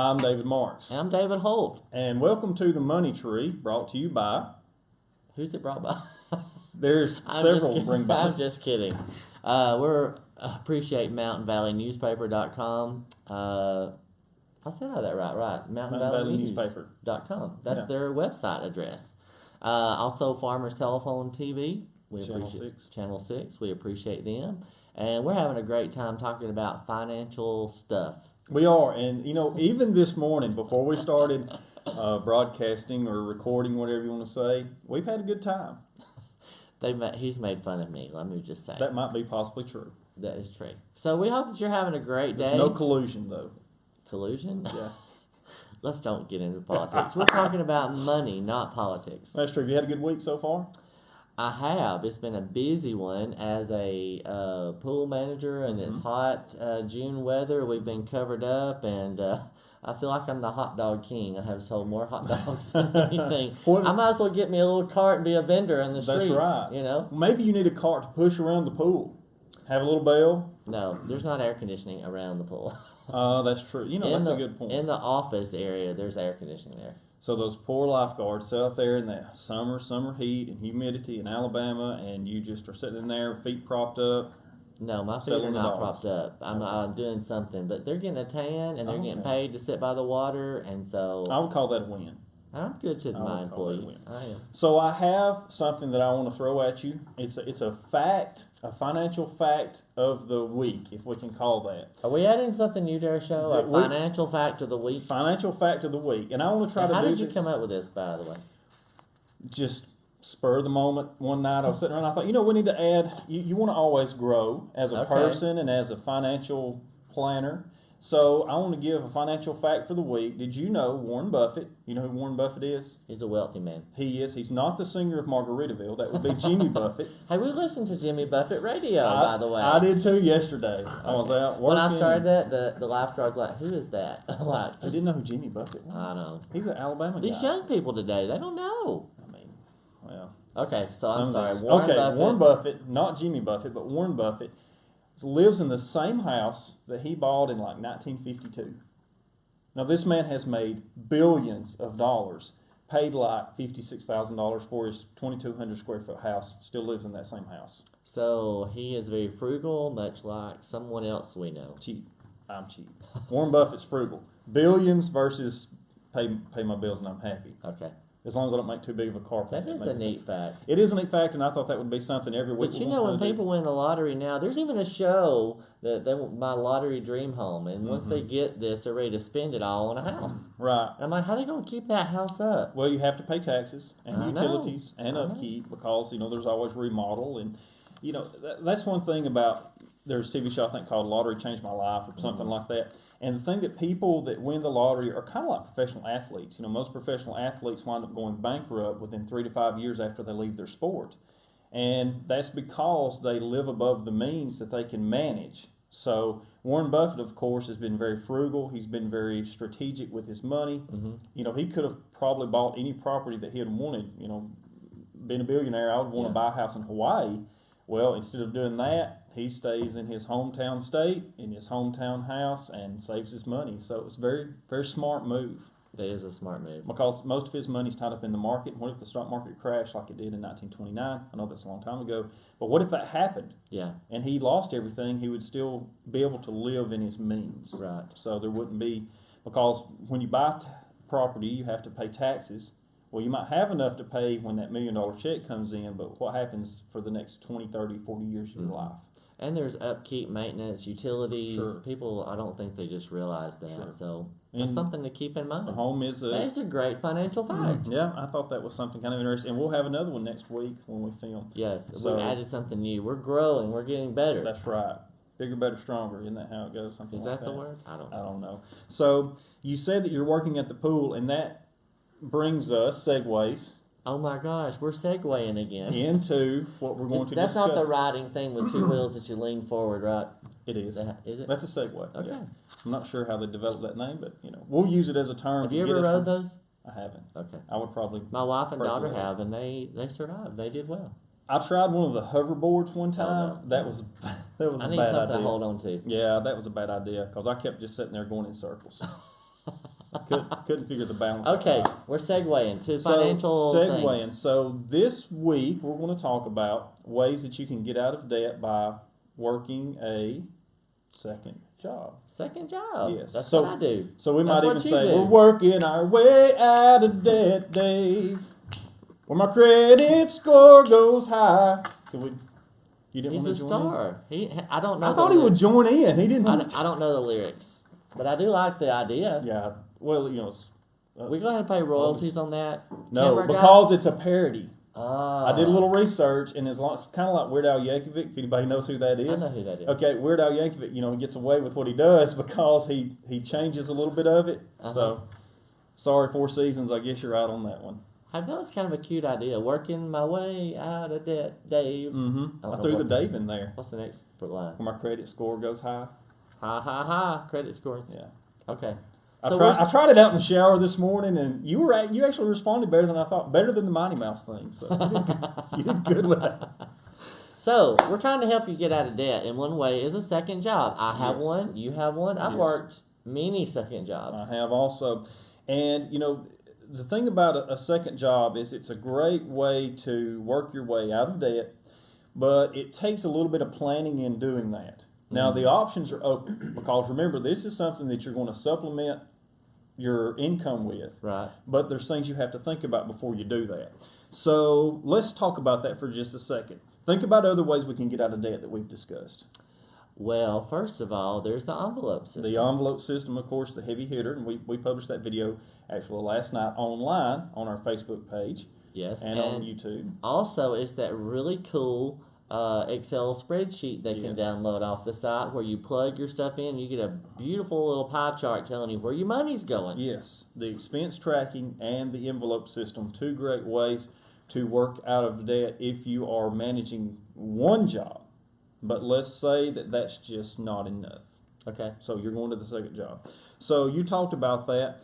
I'm David Marks. And I'm David Holt. And welcome to the Money Tree, brought to you by... Who's it brought by? There's several bring-bys. I'm just kidding. We appreciate MtnValleyNewspaper.com. I said all that right. MtnValleyNewspaper.com. That's their website address. Also, Farmers Telephone TV. Channel 6. We appreciate them. And we're having a great time talking about financial stuff. We are. And, even this morning, before we started broadcasting or recording, whatever you want to say, we've had a good time. He's made fun of me, let me just say. That might be possibly true. That is true. So we hope that you're having a great day. There's no collusion, though. Collusion? Yeah. Let's don't get into politics. We're talking about money, not politics. That's true. Have you had a good week so far? I have. It's been a busy one as a pool manager, and it's hot June weather. We've been covered up, and I feel like I'm the hot dog king. I have sold more hot dogs than anything. I might as well get me a little cart and be a vendor in the streets. That's right. Maybe you need a cart to push around the pool. Have a little bell. No, there's not air conditioning around the pool. That's true. That's a good point. In the office area, there's air conditioning there. So those poor lifeguards sit out there in the summer heat and humidity in Alabama, and you just are sitting in there, feet propped up. No, my feet are not propped up. I'm doing something, but they're getting a tan, and they're getting paid to sit by the water, and so... I would call that a win. I'm good to my employees. I am. So I have something that I want to throw at you. It's a fact, a financial fact of the week, if we can call that. Are we adding something new to our show? A financial fact of the week? Financial fact of the week. And I want to try to do this. How did you come up with this, by the way? Just spur of the moment. One night I was sitting around and I thought, we need to add, you want to always grow as a person and as a financial planner. So I want to give a financial fact for the week. Did you know Warren Buffett? You know who Warren Buffett is? He's a wealthy man. He is. He's not the singer of Margaritaville. That would be Jimmy Buffett. Hey, we listened to Jimmy Buffett radio, by the way. I did too yesterday. I was out working. When I started that, the lifeguard's like, who is that? I didn't know who Jimmy Buffett was. I know. He's an Alabama guy. These young people today, they don't know. Okay, so I'm sorry. Warren Buffett, not Jimmy Buffett, but Warren Buffett, lives in the same house that he bought in like 1952. Now, this man has made billions of dollars, paid like $56,000 for his 2,200 square foot house, still lives in that same house. So he is very frugal, much like someone else we know. Cheap. I'm cheap. Warren Buffett's frugal. Billions versus pay my bills and I'm happy. Okay. As long as I don't make too big of a car payment. That is a neat fact. It is a neat fact, and I thought that would be something every week. But when people win the lottery now, there's even a show that My Lottery Dream Home, and once they get this, they're ready to spend it all on a house. Right. And I'm like, how are they going to keep that house up? Well, you have to pay taxes and utilities and upkeep because, there's always remodel. And, that's one thing about, there's a TV show I think called Lottery Changed My Life or something like that. And the thing that people that win the lottery are kind of like professional athletes. Most professional athletes wind up going bankrupt within 3 to 5 years after they leave their sport. And that's because they live above the means that they can manage. So Warren Buffett, of course, has been very frugal. He's been very strategic with his money. He could have probably bought any property that he had wanted. Being a billionaire, I would want to buy a house in Hawaii. Well, instead of doing that, he stays in his hometown state, in his hometown house, and saves his money. So it's a very, very smart move. That is a smart move. Because most of his money's tied up in the market. What if the stock market crashed like it did in 1929? I know that's a long time ago. But what if that happened? Yeah. And he lost everything? He would still be able to live in his means. Right. So there wouldn't be, because when you buy property, you have to pay taxes. Well, you might have enough to pay when that $1 million check comes in, but what happens for the next 20, 30, 40 years of your life? And there's upkeep, maintenance, utilities. Sure. People, I don't think they just realize that. Sure. So that's something to keep in mind. The home is That's a great financial fact. Yeah, I thought that was something kind of interesting. And we'll have another one next week when we film. Yes, we added something new. We're growing. We're getting better. That's right. Bigger, better, stronger. Isn't that how it goes? Something is like that the word? I don't know. So you said that you're working at the pool, and that brings us, segues. Oh my gosh, we're segueing again. Into what we're going to discuss. That's not the riding thing with two wheels that you lean forward, right? It is. Is it? That's a segue. Okay. Yeah. I'm not sure how they developed that name, but we'll use it as a term. Have you ever rode those? I haven't. Okay. I would probably. My wife and daughter have, and they survived. They did well. I tried one of the hoverboards one time. Oh, no. That was a bad idea. I need something to hold on to. Yeah, that was a bad idea because I kept just sitting there going in circles. couldn't figure the balance. Okay, out. we're segueing to financial things. So this week we're going to talk about ways that you can get out of debt by working a second job. Second job. Yes. That's So, what I do. So we That's might what even you say do. we're working our way out of debt, Dave. Where my credit score goes high. Could we? You didn't He's want a to join star. I don't know. in? I thought he would join in. He didn't. I don't know the lyrics, but I do like the idea. Yeah. Well, you know. We go ahead and pay royalties on that. No, Camera because it's a parody. Oh. I did a little research, and it's kind of like Weird Al Yankovic. If anybody knows who that is, I know who that is. Okay, Weird Al Yankovic. You know, he gets away with what he does because he changes a little bit of it. So, sorry, Four Seasons. I guess you're right on that one. I know it's kind of a cute idea. Working my way out of debt, Dave. Mm-hmm. I threw the Dave in there. What's the next line? Where my credit score goes high. Ha ha ha! Credit scores. Yeah. Okay. I tried it out in the shower this morning, and you actually responded better than I thought. Better than the Mighty Mouse thing. So you did good with that. So we're trying to help you get out of debt, and one way is a second job. I have one. You have one. I've worked many second jobs. I have also, and you know. The thing about a second job is it's a great way to work your way out of debt, but it takes a little bit of planning in doing that. Now, the options are open because remember, this is something that you're going to supplement your income with. Right. But there's things you have to think about before you do that. So let's talk about that for just a second. Think about other ways we can get out of debt that we've discussed. Well, first of all, there's the envelope system. The envelope system, of course, the heavy hitter, and we published that video actually last night online on our Facebook page. Yes, and on YouTube. Also, it's that really cool Excel spreadsheet they can download off the site where you plug your stuff in. You get a beautiful little pie chart telling you where your money's going. Yes, the expense tracking and the envelope system, two great ways to work out of debt if you are managing one job. But let's say that that's just not enough. Okay. So you're going to the second job. So you talked about that.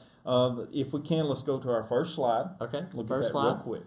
If we can, let's go to our first slide. Okay. Look first at that slide. real quick.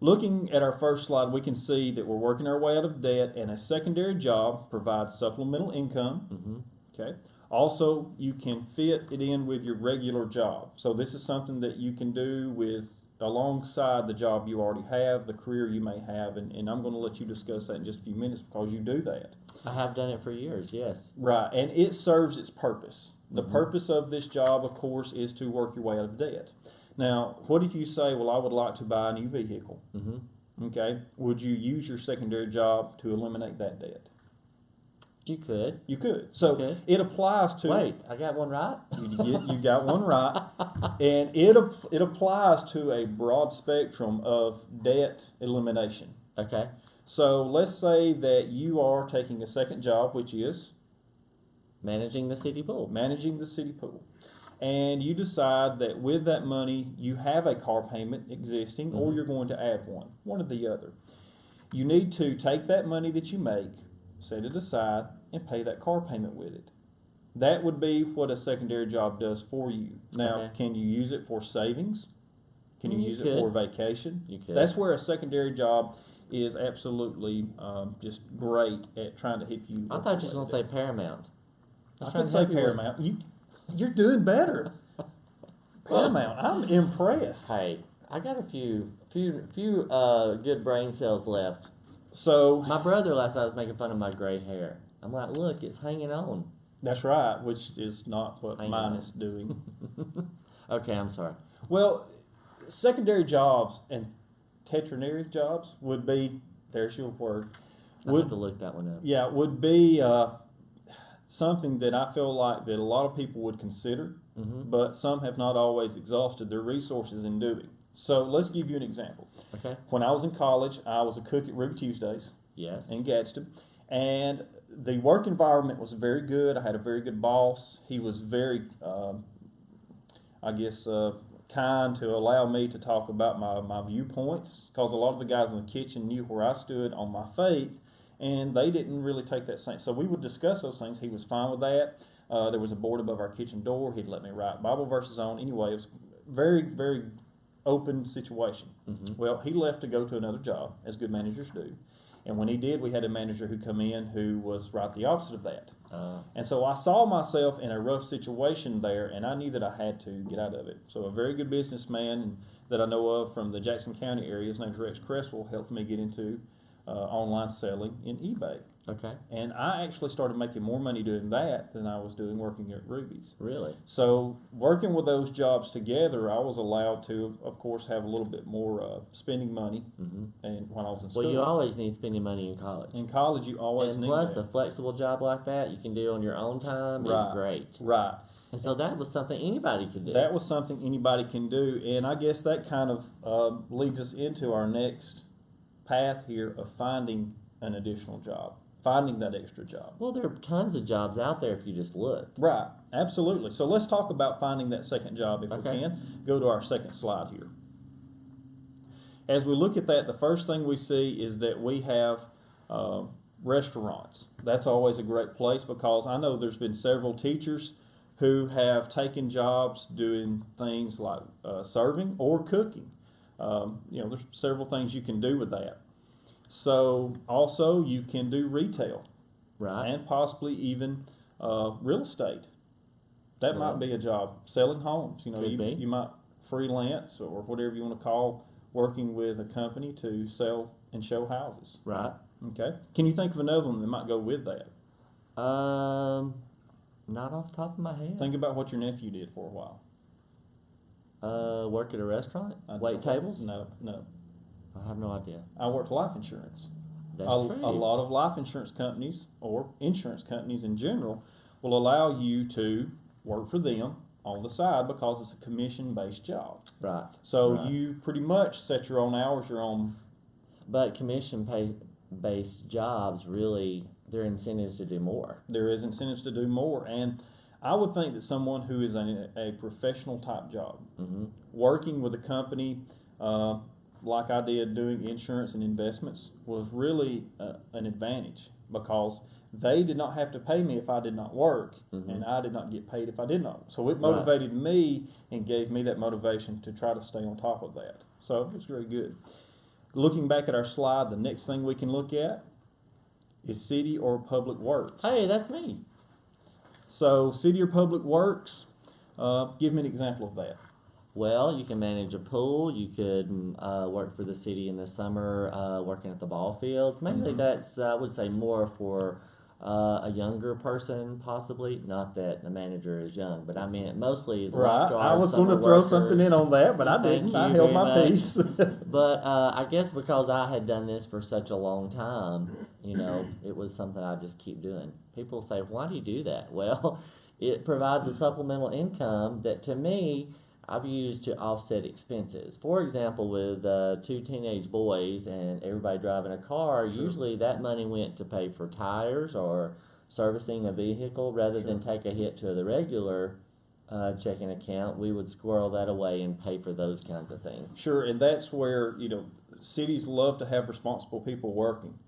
Looking at our first slide, we can see that we're working our way out of debt, and a secondary job provides supplemental income. Mm-hmm. Okay. Also, you can fit it in with your regular job. So this is something that you can do with alongside the job you already have, the career you may have, and I'm going to let you discuss that in just a few minutes because you do that. I have done it for years, yes. Right, and it serves its purpose. The purpose of this job, of course, is to work your way out of debt. Now, what if you say, well, I would like to buy a new vehicle? Mm-hmm. Okay, would you use your secondary job to eliminate that debt? You could. You could. So it applies to... Wait, I got one right? You got one right. And it applies to a broad spectrum of debt elimination. Okay. So let's say that you are taking a second job, which is... Managing the city pool. Managing the city pool. And you decide that with that money, you have a car payment existing, or you're going to add one or the other. You need to take that money that you make, set it aside, and pay that car payment with it. That would be what a secondary job does for you. Now, can you use it for savings? Can you use it for vacation? You could. That's where a secondary job is absolutely just great at trying to help you. I thought you were going to say Paramount. I can say Paramount. You're doing better. Paramount. I'm impressed. Hey, I got a few good brain cells left. So my brother last night was making fun of my gray hair. I'm like, look, it's hanging on. That's right, which is not what mine is doing. Okay, I'm sorry. Well, secondary jobs and tertiary jobs would be, there's your word. I have to look that one up. Yeah, would be something that I feel like that a lot of people would consider, but some have not always exhausted their resources in doing. So let's give you an example. Okay. When I was in college, I was a cook at Ruby Tuesdays. Yes. In Gadsden. And the work environment was very good. I had a very good boss. He was very, kind to allow me to talk about my viewpoints, because a lot of the guys in the kitchen knew where I stood on my faith, and they didn't really take that same. So we would discuss those things. He was fine with that. There was a board above our kitchen door. He'd let me write Bible verses on. Anyway, it was very, very open situation. Well, he left to go to another job, as good managers do. And when he did, we had a manager who come in who was right the opposite of that. And so I saw myself in a rough situation there, and I knew that I had to get out of it. So a very good businessman that I know of from the Jackson County area, his name's Rex Cresswell, helped me get into online selling in eBay. Okay. And I actually started making more money doing that than I was doing working at Ruby's. Really? So working with those jobs together, I was allowed to, of course, have a little bit more spending money. And when I was in school. Well, you always need spending money in college. In college, you always and need plus, that. a flexible job like that you can do on your own time is great. Right. And so that was something anybody could do. That was something anybody can do. And I guess that kind of leads us into our next path here of finding an additional job. Finding that extra job. Well, there are tons of jobs out there if you just look. Right, absolutely. So let's talk about finding that second job if we can. Go to our second slide here. As we look at that, the first thing we see is that we have restaurants. That's always a great place because I know there's been several teachers who have taken jobs doing things like serving or cooking. There's several things you can do with that. So also you can do retail, right, and possibly even real estate. That might be a job. Selling homes. You might freelance or whatever you want to call working with a company to sell and show houses. Right. Okay. Can you think of another one that might go with that? Not off the top of my head. Think about what your nephew did for a while. Work at a restaurant? Wait tables? No. I have no idea. I worked life insurance. That's true. A lot of life insurance companies or insurance companies in general will allow you to work for them on the side because it's a commission-based job. Right. So you pretty much set your own hours, your own. But commission-based jobs, really, there are incentives to do more. There is incentives to do more. And I would think that someone who is in a professional type job, working with a company, like I did doing insurance and investments, was really an advantage because they did not have to pay me if I did not work, and I did not get paid if I did not. So it motivated me and gave me that motivation to try to stay on top of that. So it was very good. Looking back at our slide, the next thing we can look at is city or public works. Hey, that's me. So city or public works, give me an example of that. Well, you can manage a pool. You could work for the city in the summer, working at the ball field. Mainly that's, I would say, more for a younger person, possibly. Not that the manager is young, but I mean mostly the lifeguards. I was going to throw something in on that, but I didn't. I held my peace. But I guess because I had done this for such a long time, it was something I just keep doing. People say, why do you do that? Well, it provides a supplemental income that, to me, I've used to offset expenses. For example, with 2 teenage boys and everybody driving a car, usually that money went to pay for tires or servicing a vehicle rather than take a hit to the regular checking account. We would squirrel that away and pay for those kinds of things. Sure, and that's where, cities love to have responsible people working.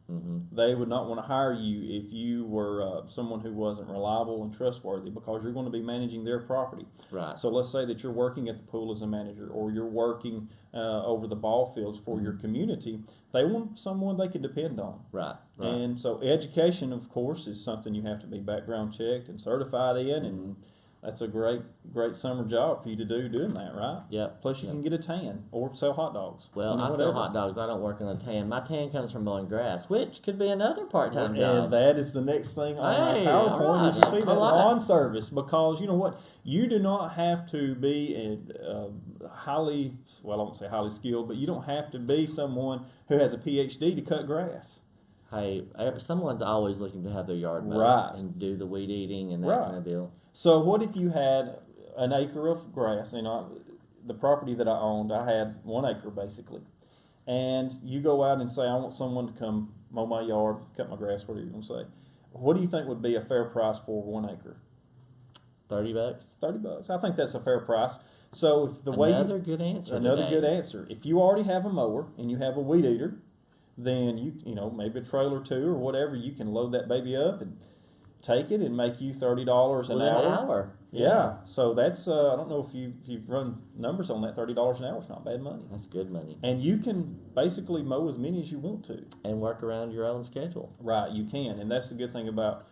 They would not want to hire you if you were someone who wasn't reliable and trustworthy because you're going to be managing their property. Right. So let's say that you're working at the pool as a manager or you're working over the ball fields for your community. They want someone they can depend on. Right. And so education, of course, is something you have to be background checked and certified in, and that's a great summer job for you to do doing that, right? Yep. Plus you can get a tan or sell hot dogs. Well, I sell hot dogs. I don't work on a tan. My tan comes from mowing grass, which could be another part-time job. And that is the next thing on our PowerPoint is you see that lawn service, because you know what? You do not have to be I won't say highly skilled, but you don't have to be someone who has a PhD to cut grass. Hey, someone's always looking to have their yard mowed and do the weed eating and that kind of deal. So what if you had an acre of grass? The property that I owned, I had 1 acre basically. And you go out and say, I want someone to come mow my yard, cut my grass, whatever you're going to say. What do you think would be a fair price for 1 acre? $30. $30. I think that's a fair price. So if another good answer. Good answer. If you already have a mower and you have a weed eater, then you maybe a trailer or two or whatever, you can load that baby up and take it and make you $30 an Within hour. an hour. Yeah. So that's I don't know if you've run numbers on that. $30 an hour is not bad money. That's good money. And you can basically mow as many as you want to. And work around your own schedule. Right, you can, and that's the good thing about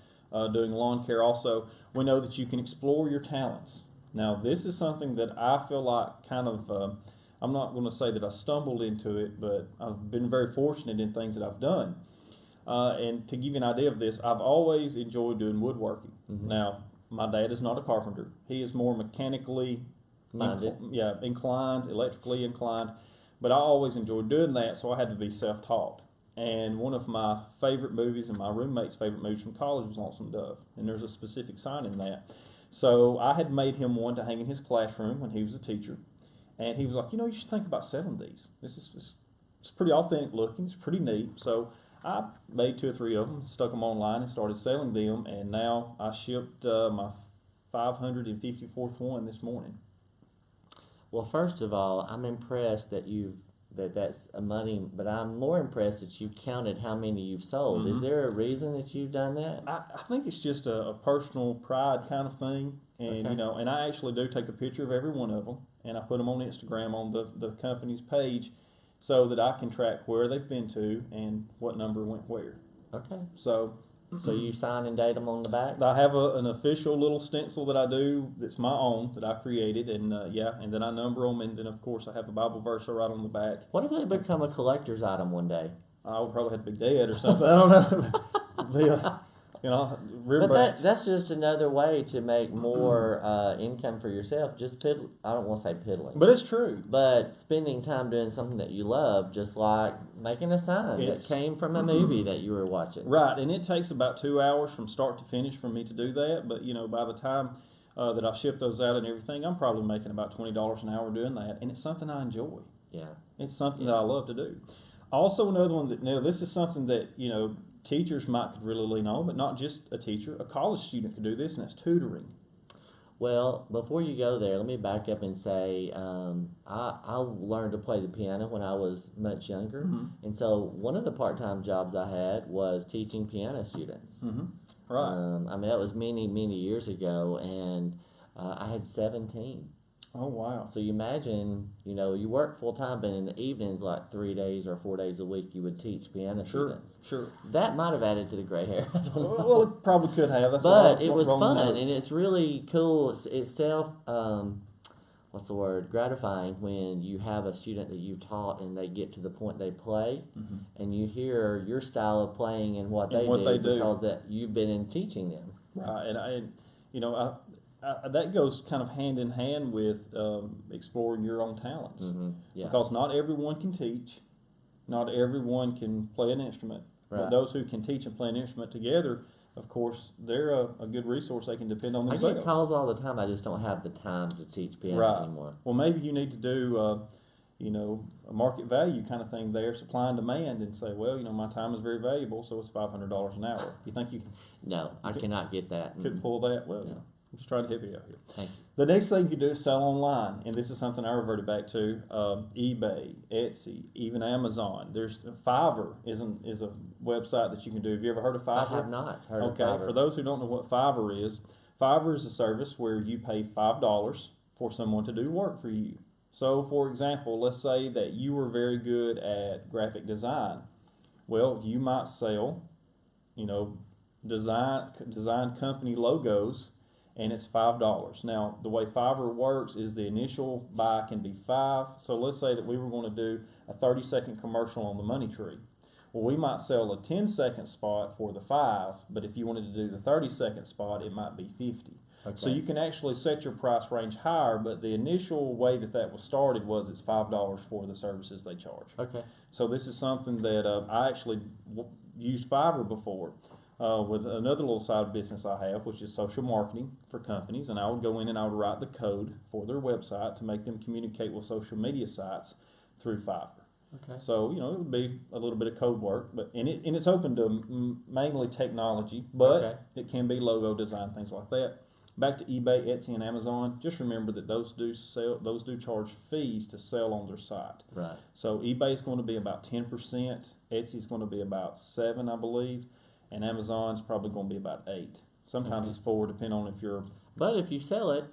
doing lawn care. Also, we know that you can explore your talents. Now, this is something that I feel like kind of. I'm not going to say that I stumbled into it, but I've been very fortunate in things that I've done. And to give you an idea of this, I've always enjoyed doing woodworking. Mm-hmm. Now, my dad is not a carpenter. He is more mechanically inclined, electrically inclined. But I always enjoyed doing that, so I had to be self-taught. And one of my favorite movies and my roommate's favorite movies from college was Lonesome Dove. And there's a specific sign in that. So I had made him one to hang in his classroom when he was a teacher. And he was like, you should think about selling these. It's pretty authentic looking. It's pretty neat. So I made 2 or 3 of them, stuck them online, and started selling them. And now I shipped my 554th one this morning. Well, first of all, I'm impressed that that's a money, but I'm more impressed that you counted how many you've sold. Mm-hmm. Is there a reason that you've done that? I think it's just a personal pride kind of thing. And, Okay. and I actually do take a picture of every one of them, and I put them on Instagram on the company's page so that I can track where they've been to and what number went where. Okay. So you sign and date them on the back? I have an official little stencil that I do that's my own that I created, and and then I number them, and then of course I have a Bible verse I write on the back. What if they become a collector's item one day? I would probably have to be dead or something. I don't know. But that's just another way to make more income for yourself. Just I don't want to say piddling. But it's true. But spending time doing something that you love, just like making a sign that came from a movie that you were watching. Right, and it takes about 2 hours from start to finish for me to do that. But, by the time that I ship those out and everything, I'm probably making about $20 an hour doing that. And it's something I enjoy. Yeah. It's something that I love to do. Also, another one that, this is something that, teachers could really lean on, but not just a teacher. A college student could do this, and that's tutoring. Well, before you go there, let me back up and say I learned to play the piano when I was much younger. Mm-hmm. And so one of the part-time jobs I had was teaching piano students. Mm-hmm. Right. That was many, many years ago, and I had 17. Oh, wow. So you imagine, you work full-time, but in the evenings, like 3 days or 4 days a week, you would teach piano students. Sure. That might have added to the gray hair. I don't know. Well, it probably could have. But it was fun, and it's really cool. It's gratifying when you have a student that you've taught and they get to the point they play, mm-hmm. and you hear your style of playing and what they do because that you've been in teaching them. Right, and that goes kind of hand in hand with exploring your own talents. Mm-hmm. Yeah. Because not everyone can teach, not everyone can play an instrument. Right. But those who can teach and play an instrument together, of course, they're a good resource they can depend on themselves. I get calls all the time. I just don't have the time to teach piano anymore. Well, maybe you need to do, a market value kind of thing there, supply and demand, and say, well, my time is very valuable, so it's $500 an hour. You think you? No, I cannot get that. Couldn't pull that. Well, no. I'm just trying to help you out here. Thank you. The next thing you can do is sell online, and this is something I reverted back to: eBay, Etsy, even Amazon. There's Fiverr is a website that you can do. Have you ever heard of Fiverr? I have not heard of Fiverr. Okay, for those who don't know what Fiverr is a service where you pay $5 for someone to do work for you. So, for example, let's say that you were very good at graphic design. Well, you might sell, design company logos, and it's $5. Now, the way Fiverr works is the initial buy can be $5. So let's say that we were going to do a 30-second commercial on the money tree. Well, we might sell a 10-second spot for the $5, but if you wanted to do the 30-second spot, it might be $50. Okay. So you can actually set your price range higher, but the initial way that was started was it's $5 for the services they charge. Okay. So this is something that I actually used Fiverr before. With another little side business I have, which is social marketing for companies, and I would go in and I would write the code for their website to make them communicate with social media sites through Fiverr. Okay. So, it would be a little bit of code work, but it's open to mainly technology, but it can be logo design, things like that. Back to eBay, Etsy, and Amazon. Just remember that those do charge fees to sell on their site. Right. So eBay is going to be about 10%. Etsy is going to be about 7%, I believe. And Amazon's probably going to be about 8%. Sometimes it's 4, depending on if you're. But if you sell it,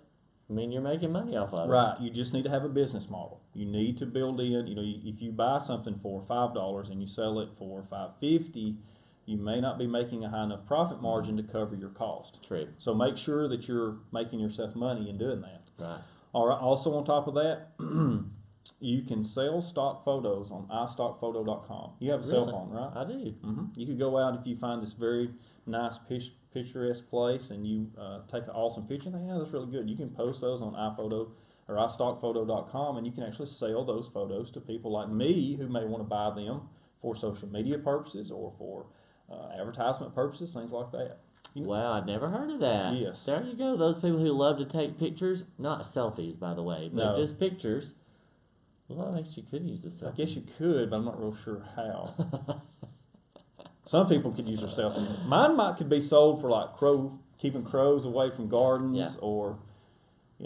I mean, you're making money off of it. Right. You just need to have a business model. You need to build in. If you buy something for $5 and you sell it for $5.50, you may not be making a high enough profit margin to cover your cost. True. So make sure that you're making yourself money in doing that. Right. All right. Also, on top of that, you can sell stock photos on iStockPhoto.com. You have a cell phone, right? I do. Mm-hmm. You could go out if you find this very nice picturesque place and you take an awesome picture and think, yeah, that's really good. You can post those on iPhoto or iStockPhoto.com, and you can actually sell those photos to people like me who may want to buy them for social media purposes or for advertisement purposes, things like that. Wow, I'd never heard of that. Yes. There you go. Those people who love to take pictures, not selfies, by the way, but just pictures. Well, I guess you could use the selfie. I guess you could, but I'm not real sure how. Some people could use their selfie. Mine could be sold for like keeping crows away from gardens or,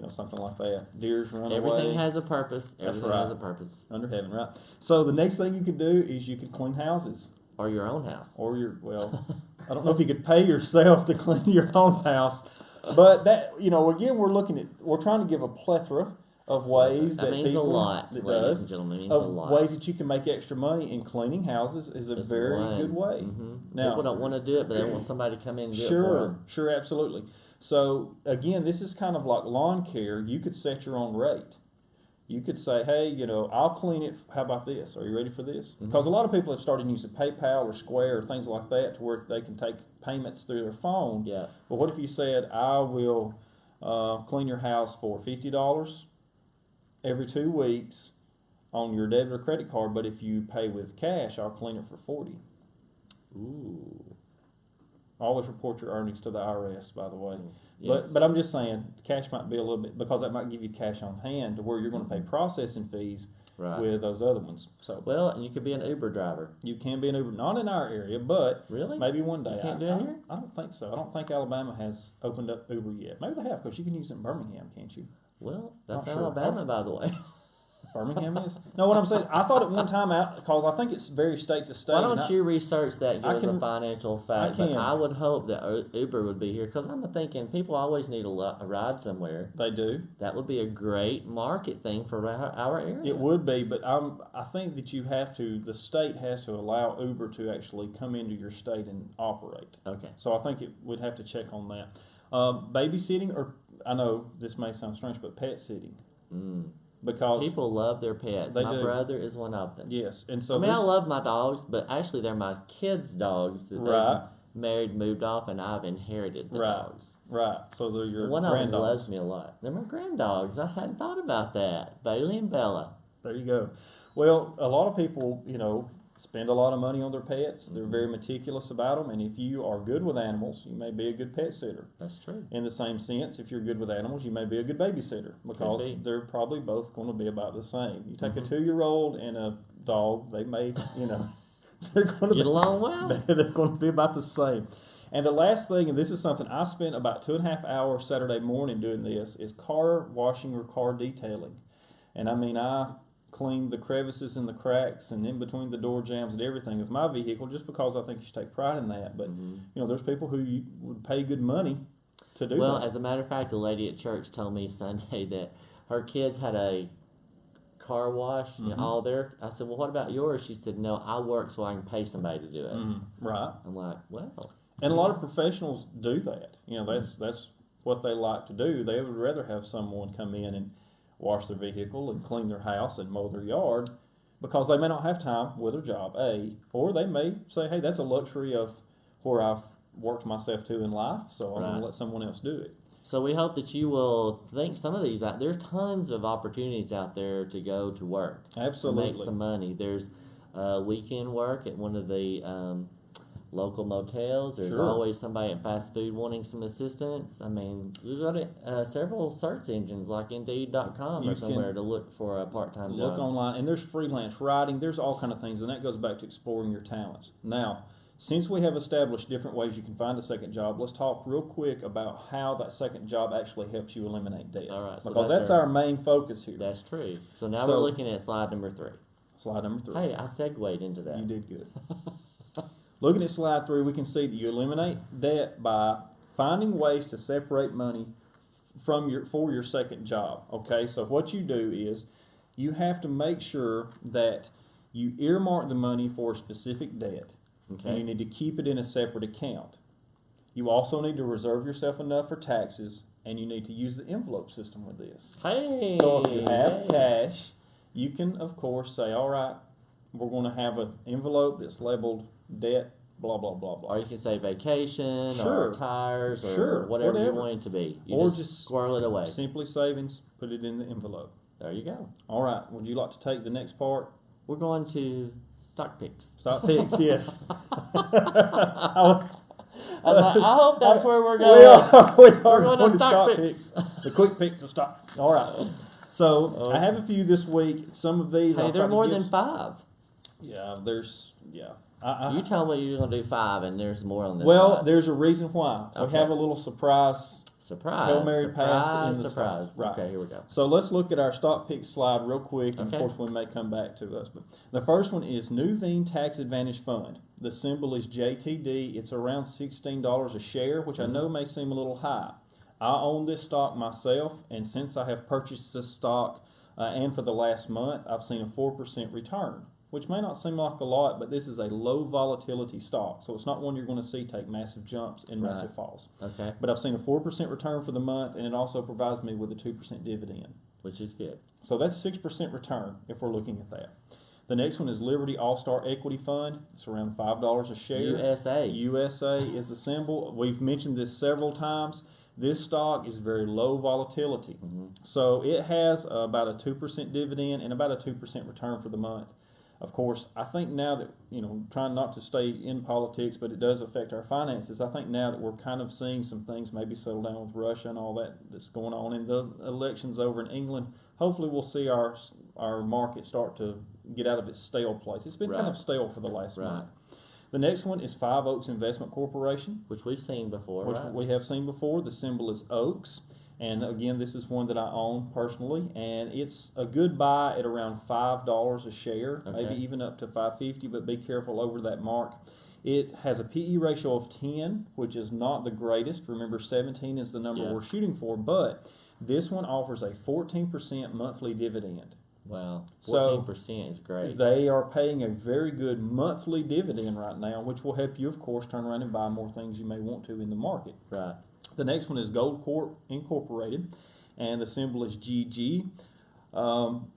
something like that. Deer's run away. Everything has a purpose. Everything has a purpose. Under heaven, right? So the next thing you could do is you could clean houses. Or your own house. Or I don't know if you could pay yourself to clean your own house. But that, again, we're trying to give a plethora of ways that means people, a lot, ladies and gentlemen. It means a lot. Ways that you can make extra money, and cleaning houses is a very good way. Mm-hmm. Now, people don't want to do it, but they want somebody to come in and do it for them. Sure, absolutely. So again, this is kind of like lawn care. You could set your own rate. You could say, hey, I'll clean it. How about this? Are you ready for this? Mm-hmm. Because a lot of people have started using PayPal or Square or things like that to where they can take payments through their phone. Yeah. But what if you said, I will clean your house for $50 every 2 weeks on your debit or credit card, but if you pay with cash, I'll clean it for $40. Ooh. Always report your earnings to the IRS, by the way. Yes. But I'm just saying, cash might be a little bit, because that might give you cash on hand to where you're going to pay processing fees with those other ones. So and you could be an Uber driver. You can be an Uber, not in our area, but really, maybe one day. You can't do it here? I don't think so. I don't think Alabama has opened up Uber yet. Maybe they have, because you can use it in Birmingham, can't you? Well, that's Not Alabama, by the way. Birmingham is? No, what I'm saying, I thought at one time out, because I think it's very state to state. Why don't you research that, give us a financial fact? I can. But I would hope that Uber would be here, because I'm thinking people always need a ride somewhere. They do. That would be a great market thing for our area. It would be, but I think that the state has to allow Uber to actually come into your state and operate. Okay. So I think it would have to check on that. Babysitting, or I know this may sound strange, but pet sitting. Because people love their pets. My brother is one of them. Yes, and so I love my dogs, but actually they're my kids' dogs that they married, moved off, and I've inherited the dogs. Right. So they're your one of them loves me a lot. They're my granddogs. I hadn't thought about that. Bailey and Bella. There you go. Well, a lot of people, spend a lot of money on their pets. They're very meticulous about them, and if you are good with animals, you may be a good pet sitter. That's true. In the same sense, if you're good with animals, you may be a good babysitter, because they're probably both going to be about the same. You take a 2-year-old and a dog, they may, they're going to get along well. They're going to be about the same. And the last thing, and this is something I spent about 2.5 hours Saturday morning doing this, is car washing or car detailing. And I clean the crevices and the cracks and in between the door jambs and everything with my vehicle, just because I think you should take pride in that. But there's people who would pay good money to do that. Well, as a matter of fact, the lady at church told me Sunday that her kids had a car wash. All there. I said, well, what about yours? She said, no, I work so I can pay somebody to do it. Right. I'm like, well. And a lot of professionals do that. That's what they like to do. They would rather have someone come in and wash their vehicle and clean their house and mow their yard, because they may not have time with their job, or they may say, hey, that's a luxury of where I've worked myself to in life, so I'm going to let someone else do it. So we hope that you will think some of these out. There's tons of opportunities out there to go to work. Absolutely. To make some money. There's weekend work at one of the local motels. There's always somebody at fast food wanting some assistance. We've got several search engines like Indeed.com or somewhere to look for a part-time job. Look online, and there's freelance writing. There's all kind of things, and that goes back to exploring your talents. Now, since we have established different ways you can find a second job, let's talk real quick about how that second job actually helps you eliminate debt. All right, because that's our main focus here. That's true. So now we're looking at slide number 3. Slide number 3. Hey, I segued into that. You did good. Looking at slide 3, we can see that you eliminate debt by finding ways to separate money for your second job. Okay, so what you do is you have to make sure that you earmark the money for a specific debt, and you need to keep it in a separate account. You also need to reserve yourself enough for taxes, and you need to use the envelope system with this. Hey. So if you have cash, you can, of course, say, all right, we're going to have an envelope that's labeled debt, blah, blah, blah, blah. Or you can say vacation, Sure. or tires, or Sure, whatever you whatever. want it to be. You Or just just squirrel it away. Simply savings, put it in the envelope. There you go. All right, would you like to take the next part? We're going to stock picks. Stock picks, yes. I hope that's where we're going. We are going to stock picks. The quick picks of stock. All right. So I have a few this week. Some of these. Hey, there are more than 5. Yeah, yeah. You tell me you're going to do 5, and there's more on this Well, side. there's a reason why. Okay. We have a little surprise. Hail Mary pass in the surprise. slides. Right. Okay, here we go. So let's look at our stock pick slide real quick, and Okay. of course we may come back to us. But the first one is Nuveen Tax Advantage Fund. The symbol is JTD. It's around $16 a share, which I know may seem a little high. I own this stock myself, and since I have purchased this stock, and for the last month, I've seen a 4% return, which may not seem like a lot, but this is a low volatility stock, so it's not one you're going to see take massive jumps and massive falls. Okay. But I've seen a 4% return for the month, and it also provides me with a 2% dividend. Which is good. So that's 6% return if we're looking at that. The next one is Liberty All-Star Equity Fund. It's around $5 a share. USA. USA is the symbol. We've mentioned this several times. This stock is very low volatility. So it has about a 2% dividend and about a 2% return for the month. Of course, I think now that, trying not to stay in politics, but it does affect our finances, I think now that we're kind of seeing some things maybe settle down with Russia and all that's going on in the elections over in England, hopefully we'll see our market start to get out of its stale place. It's been kind of stale for the last month. The next one is Five Oaks Investment Corporation. Which we've seen before, Which we have seen before. The symbol is Oaks. And again, this is one that I own personally, and it's a good buy at around $5 a share, maybe even up to $5.50, but be careful over that mark. It has a PE ratio of 10, which is not the greatest. Remember, 17 is the number we're shooting for, but this one offers a 14% monthly dividend. Wow, 14% is great. They are paying a very good monthly dividend right now, which will help you, of course, turn around and buy more things you may want to in the market. Right. The next one is Gold Corp Incorporated, and the symbol is GG.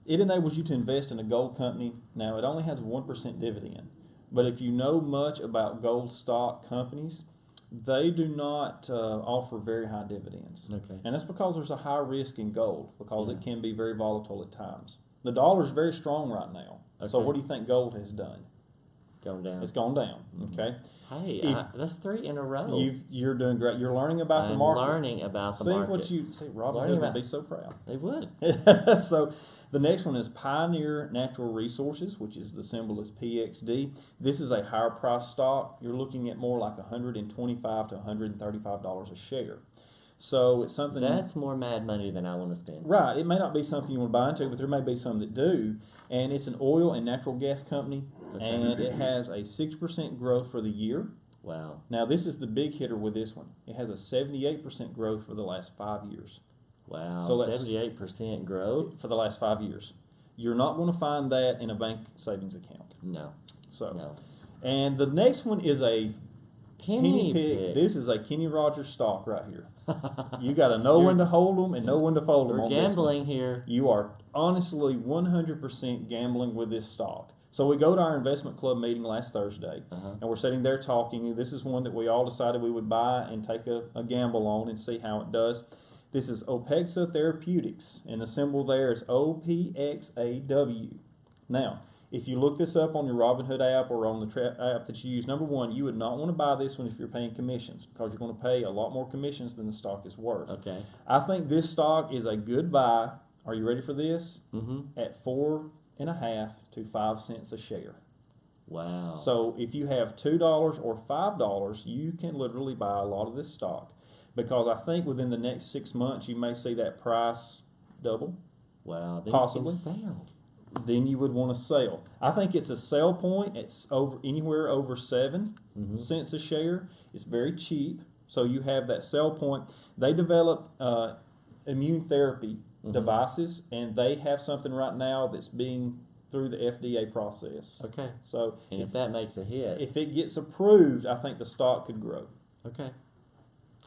It enables you to invest in a gold company. Now, it only has a 1% dividend, but if you know much about gold stock companies, they do not offer very high dividends. Okay. And that's because there's a high risk in gold, because it can be very volatile at times. The dollar is very strong right now. Okay. So what do you think gold has done? Gone down. It's gone down, okay? Hey, that's 3 in a row. You're doing great. You're learning about the market. I'm learning about the market. See, Robin would be so proud. They would. So the next one is Pioneer Natural Resources, which is the symbol is PXD. This is a higher price stock. You're looking at more like $125 to $135 a share. So it's something that's more mad money than I want to spend. Right. It may not be something you want to buy into, but there may be some that do. And it's an oil and natural gas company, and it has a 6% growth for the year. Wow. Now, this is the big hitter with this one. It has a 78% growth for the last 5 years. Wow, so 78% growth? For the last 5 years. You're not going to find that in a bank savings account. No. No. And the next one is a penny pick. This is a Kenny Rogers stock right here. You got to know when to hold them and know when to fold them. We're gambling here. You are honestly 100% gambling with this stock. So we go to our investment club meeting last Thursday, and we're sitting there talking. This is one that we all decided we would buy and take a gamble on and see how it does. This is Opexa Therapeutics, and the symbol there is OPXAW. Now, if you look this up on your Robinhood app or on the app that you use, number one, you would not want to buy this one if you're paying commissions, because you're going to pay a lot more commissions than the stock is worth. Okay. I think this stock is a good buy. Are you ready for this? At 4.5 to 5 cents a share. Wow. So if you have $2 or $5, you can literally buy a lot of this stock, because I think within the next 6 months you may see that price double. Wow. Then possibly. You can sell. Then you would want to sell. I think it's a sell point. It's anywhere over 7 cents a share. It's very cheap. So you have that cell point. They developed immune therapy devices, and they have something right now that's being through the FDA process. Okay. So and if that makes a hit, if it gets approved, I think the stock could grow. Okay.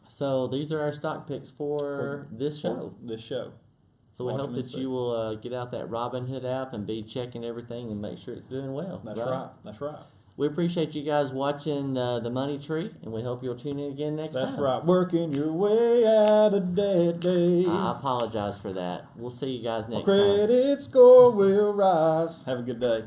So these are our stock picks for this show. So we hope that you will get out that Robinhood app and be checking everything and make sure it's doing well. That's right. That's right. We appreciate you guys watching the Money Tree, and we hope you'll tune in again next time. That's right. Working your way out of debt, Dave. I apologize for that. We'll see you guys next time. Credit score will rise. Have a good day.